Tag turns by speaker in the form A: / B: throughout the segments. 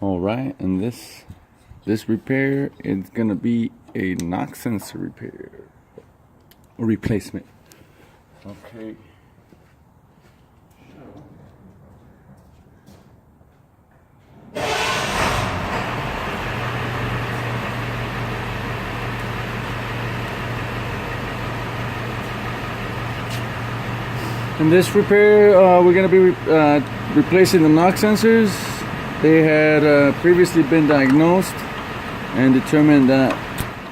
A: All right, and this repair is gonna be a knock sensor repair or replacement. Okay. In this repair, we're going to be replacing the knock sensors. They had previously been diagnosed and determined that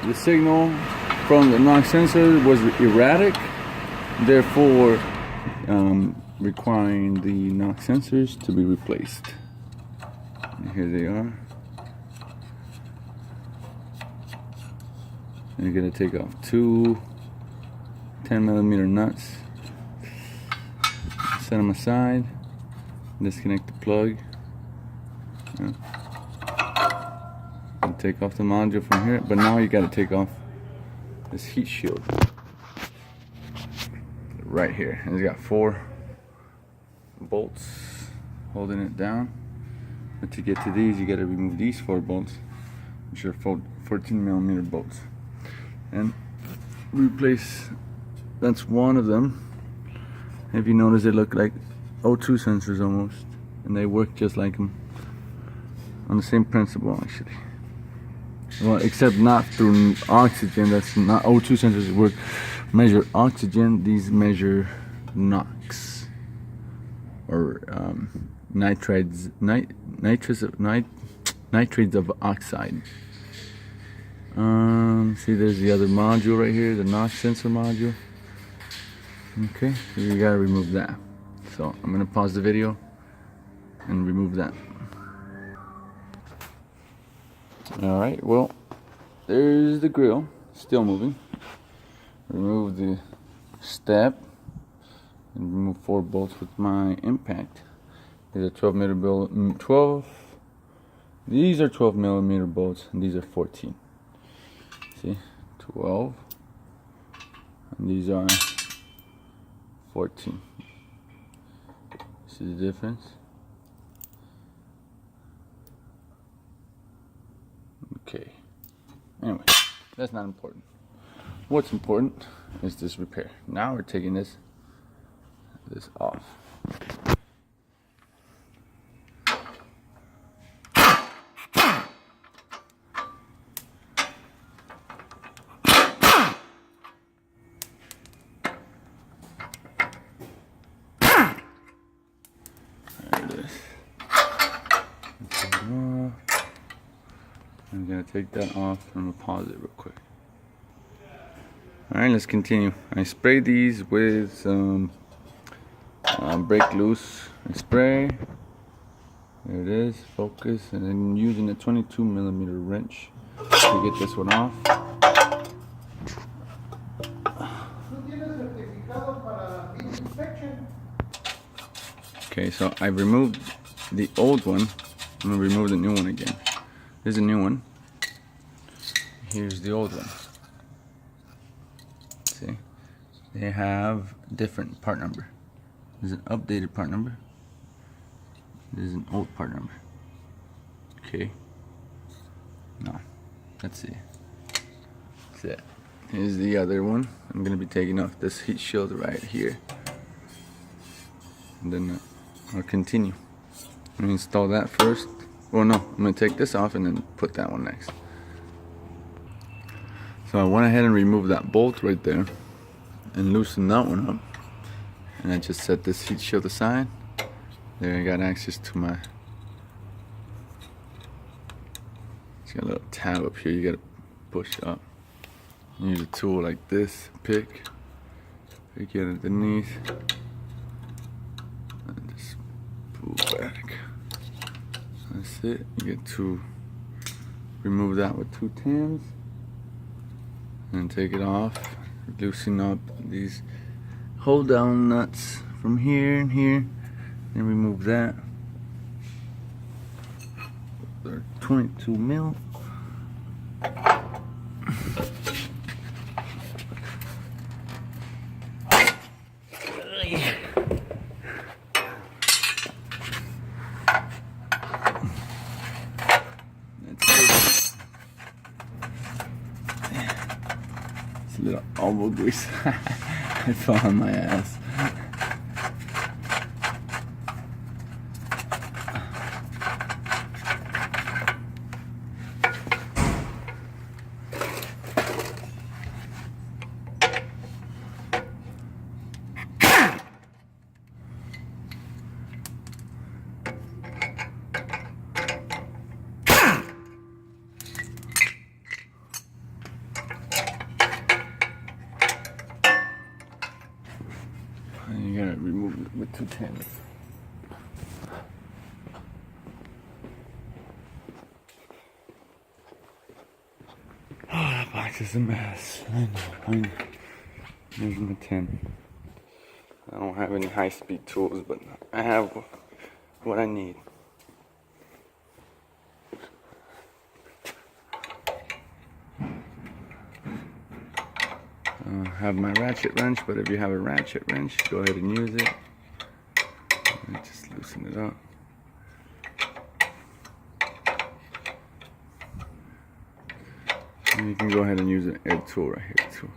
A: the signal from the knock sensor was erratic, therefore requiring the knock sensors to be replaced. And here they are. And you're going to take off two 10mm nuts. Set them aside, disconnect the plug, and take off the module from here. But now you got to take off this heat shield right here. And it's got 4 bolts holding it down. But to get to these, you got to remove these 4 bolts, which are 14mm bolts, and replace. That's one of them. If you notice, they look like O2 sensors almost, and they work just like them on the same principle, actually. Well, except not through oxygen. That's not O2 sensors work measure oxygen. These measure NOx or nitrates of oxide. See, there's the other module right here, the NOx sensor module. Okay, so you gotta remove that. So I'm gonna pause the video and remove that. Alright, well, there's the grill, still moving. Remove the step and remove 4 bolts with my impact. These are 12mm bolts, and these are 14. See, 12, and these are 14. See the difference? Okay. Anyway, that's not important. What's important is this repair. Now we're taking this off. I'm gonna take that off and I'm gonna pause it real quick. Alright, let's continue. I sprayed these with some break loose spray. There it is, focus, and then using a 22mm wrench to get this one off. Okay, so I removed the old one. I'm gonna remove the new one again. Here's a new one. Here's the old one. See? They have different part number. There's an updated part number. There's an old part number. Okay. Now, let's see. That's it. Here's the other one. I'm gonna be taking off this heat shield right here. And then I'll continue. I'm gonna install that first. Well, no, I'm gonna take this off and then put that one next. So I went ahead and removed that bolt right there and loosened that one up. And I just set this heat shield aside. There, I got access to my. It's got a little tab up here. You gotta push up. Use a tool like this, pick it underneath, and just pull back. That's it. You get to remove that with 2 tins and take it off. Loosen up these hold down nuts from here and here, and remove that. They're 22mm. Just a little elbow grease. I fell on my ass. And you gotta remove it with 210. Oh, that box is a mess. I know. There's my 10. I don't have any high-speed tools, but I have what I need. I have my ratchet wrench, but if you have a ratchet wrench, go ahead and use it. Just loosen it up. And you can go ahead and use an egg tool right here too.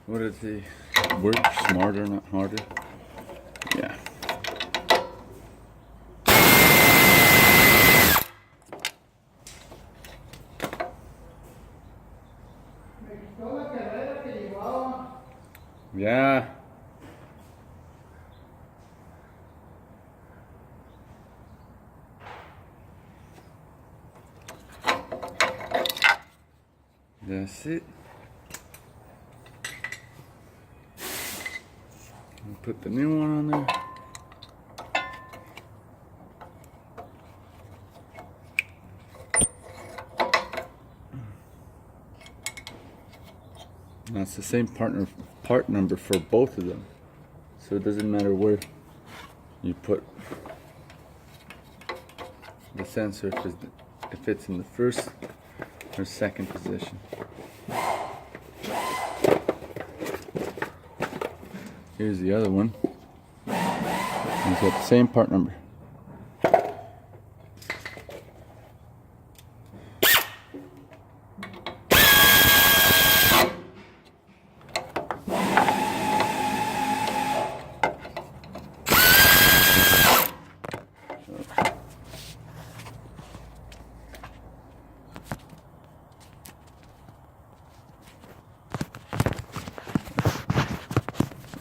A: What is the work smarter, not harder? Yeah. Yeah. That's it. I'll put the new one on there. Now it's the same part number for both of them, so it doesn't matter where you put the sensor, because if it's in the first or second position. Here's the other one. It's got the same part number.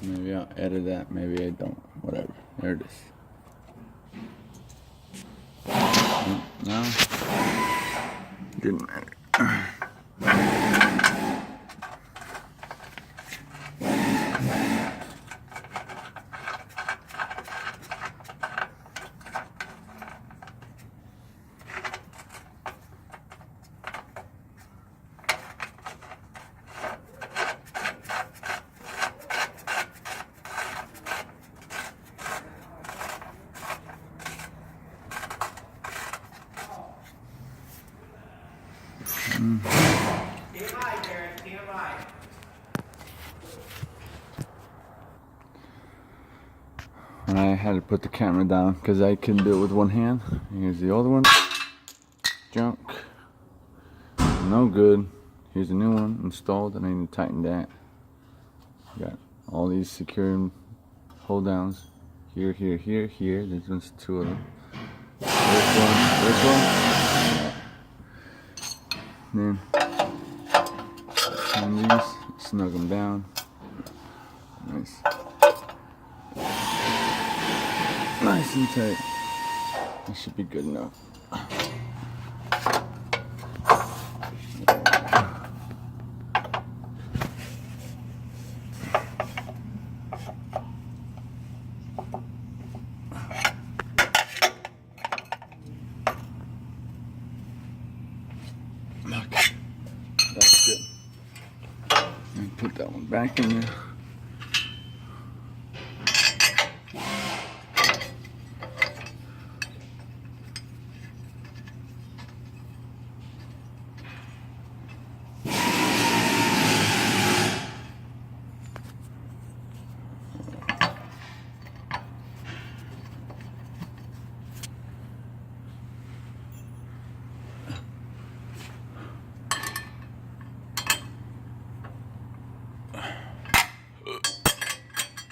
A: Maybe I'll edit that, maybe I don't. Whatever. There it is. No, didn't matter.
B: TMI, Darren, TMI.
A: I had to put the camera down because I couldn't do it with one hand. Here's the other one. Junk. No good. Here's a new one installed, and I need to tighten that. Got all these secure hold downs. Here, here, here, here. There's just two of them. This one. Then turn these, snug them down. Nice. Nice and tight. That should be good enough. Okay, that's good. And put that one back in there.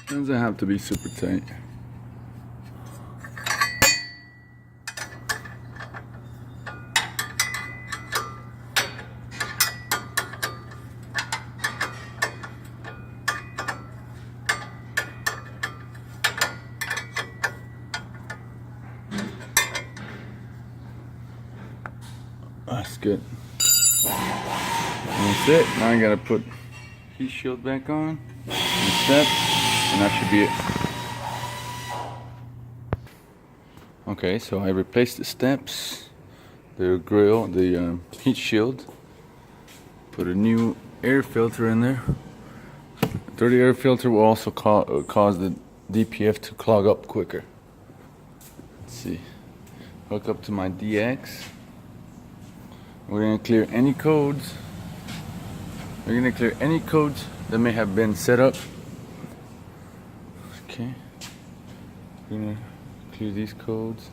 A: Doesn't have to be super tight. That's good. And that's it. Now I gotta put heat shield back on, the steps, and that should be it. Okay, so I replaced the steps, the grill, the heat shield, put a new air filter in there. Dirty air filter will also cause the DPF to clog up quicker. Let's see. Hook up to my DX. We're gonna clear any codes. We're gonna clear any codes that may have been set up. Okay. We're gonna clear these codes,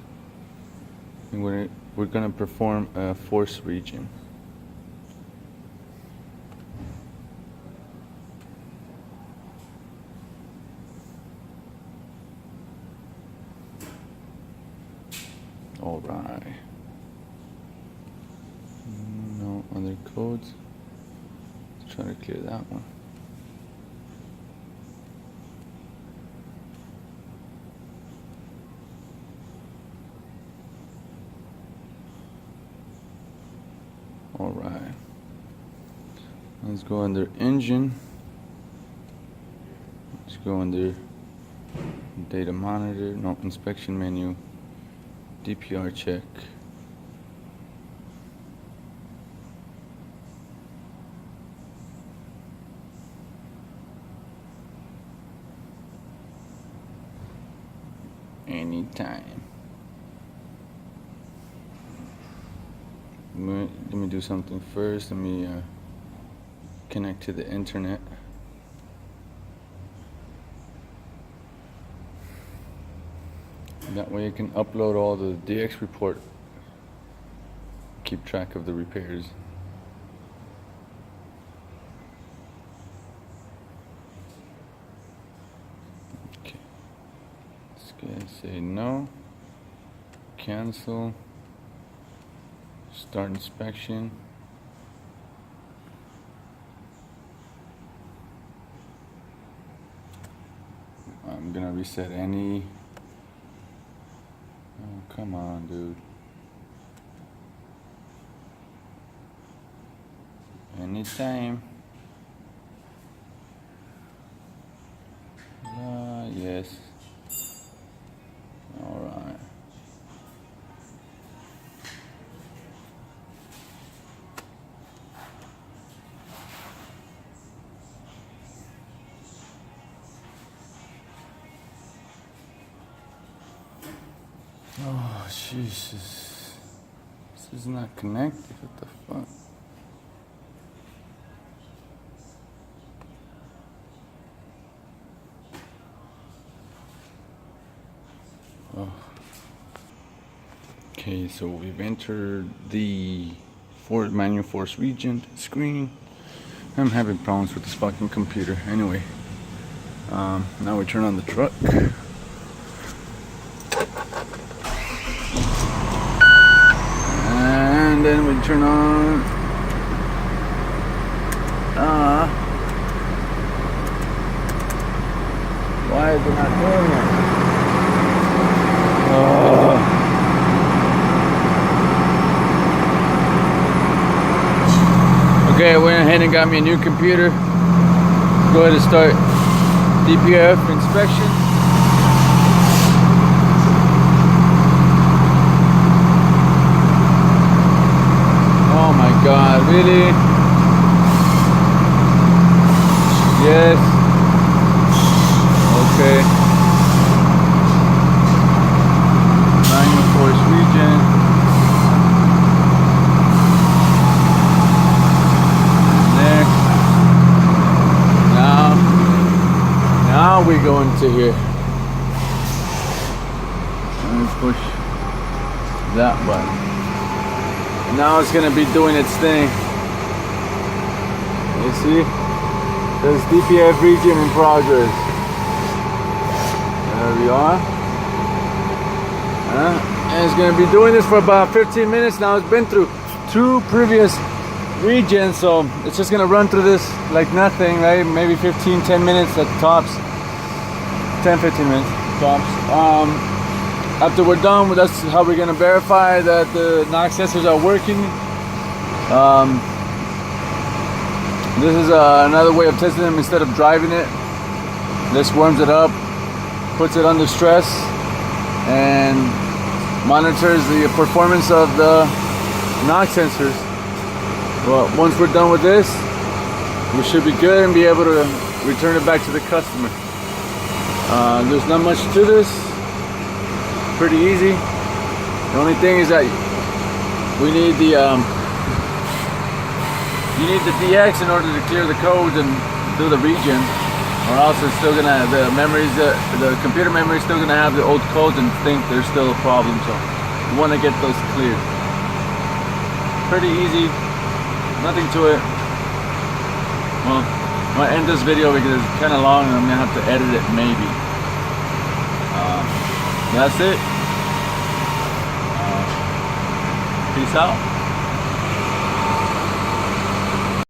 A: and we're gonna perform a force region. All right. No other codes. Let's try to clear that one. All right. Let's go under engine. Let's go under data monitor. No, inspection menu. DPR check. Anytime. Let me do something first. Let me connect to the internet. That way I can upload all the DX report. Keep track of the repairs. Okay. Let's go say no. Cancel. Start inspection. I'm gonna reset any. Oh, come on, dude. Anytime. Yes. All right. Oh, Jesus. This is not connected. What the fuck? Oh. Okay, so we've entered the for manual force region screen. I'm having problems with this fucking computer. Anyway, now we turn on the truck. And then we turn on why is it not doing it? Okay, I went ahead and got me a new computer. Go ahead and start DPF inspection. Oh my God, really? Yes. Okay. Manual force region. Next. Now we go into here. Let's push that button. And now it's gonna be doing its thing. You see? There's DPF region in progress. There we are. And it's going to be doing this for about 15 minutes now. It's been through 2 previous regions, so it's just going to run through this like nothing, right? Maybe 10 minutes at tops. 10-15 minutes tops. After we're done, that's how we're going to verify that the NOx sensors are working. This is another way of testing them instead of driving it. This warms it up, puts it under stress, and monitors the performance of the NOx sensors. Well, once we're done with this, we should be good and be able to return it back to the customer. There's not much to this. Pretty easy. The only thing is that we need the you need the DX in order to clear the codes and do the region, or else it's still gonna the computer memory is still gonna have the old codes and think there's still a problem. So we want to get those cleared. Pretty easy, nothing to it. Well, I'm gonna end this video because it's kind of long and I'm gonna have to edit it maybe. That's it. Peace out.